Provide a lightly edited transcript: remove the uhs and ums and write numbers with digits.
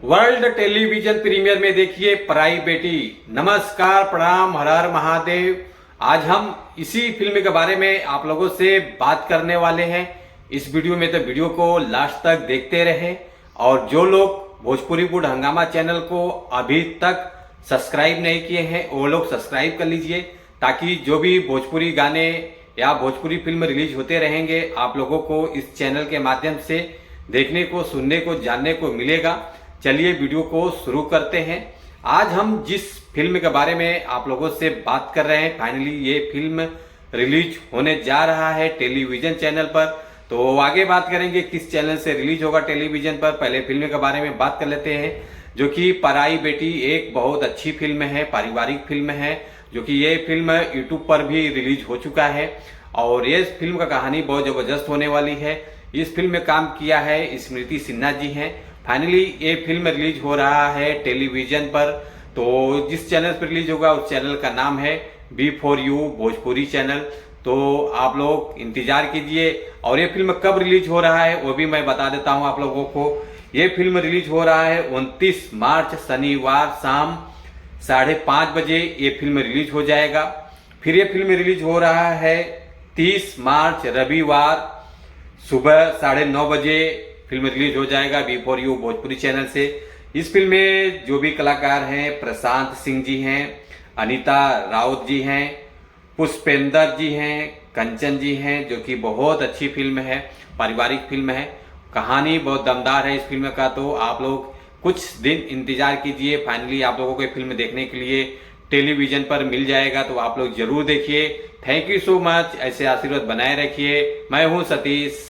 World television premiere में देखिए पराई बेटी। नमस्कार, प्रणाम, हर हर महादेव। आज हम इसी फिल्म के बारे में आप लोगों से बात करने वाले हैं। इस वीडियो में तो वीडियो को लास्ट तक देखते रहें और जो लोग भोजपुरी वुड हंगामा चैनल को अभी तक सब्सक्राइब नहीं किए हैं वो लोग सब्सक्राइब कर लीजिए, ताकि जो भी भोजपुरी गाने या भोजपुरी फिल्म रिलीज होते रहेंगे आप लोगों को इस चैनल के माध्यम से देखने को, सुनने को, जानने को मिलेगा। चलिए वीडियो को शुरू करते हैं। आज हम जिस फिल्म के बारे में आप लोगों से बात कर रहे हैं, फाइनली ये फिल्म रिलीज होने जा रहा है टेलीविजन चैनल पर। तो आगे बात करेंगे किस चैनल से रिलीज होगा टेलीविजन पर। पहले फिल्म के बारे में बात कर लेते हैं, जो कि पराई बेटी एक बहुत अच्छी फिल्म है, पारिवारिक फिल्म है, जो कि ये फिल्म यूट्यूब पर भी रिलीज हो चुका है और ये फिल्म का कहानी बहुत जबरदस्त होने वाली है। इस फिल्म में काम किया है स्मृति सिन्हा जी हैं। फाइनली ये फिल्म रिलीज हो रहा है टेलीविजन पर। तो जिस चैनल पर रिलीज होगा उस चैनल का नाम है B4U भोजपुरी चैनल। तो आप लोग इंतजार कीजिए। और ये फिल्म कब रिलीज हो रहा है वो भी मैं बता देता हूँ आप लोगों को। ये फिल्म रिलीज हो रहा है 29 मार्च शनिवार शाम 5:30 बजे ये फिल्म रिलीज हो जाएगा। फिर ये फिल्म रिलीज हो रहा है 30 मार्च रविवार सुबह 9:30 बजे फिल्म रिलीज हो जाएगा B4U भोजपुरी चैनल से। इस फिल्म में जो भी कलाकार हैं, प्रशांत सिंह जी हैं, अनीता राउत जी हैं, पुष्पेंद्र जी हैं, कंचन जी हैं, जो कि बहुत अच्छी फिल्म है, पारिवारिक फिल्म है। कहानी बहुत दमदार है इस फिल्म का। तो आप लोग कुछ दिन इंतजार कीजिए, फाइनली आप लोगों को ये फिल्म देखने के लिए टेलीविजन पर मिल जाएगा। तो आप लोग जरूर देखिए। Thank you so much. ऐसे आशीर्वाद बनाए रखिए। मैं हूं सतीश।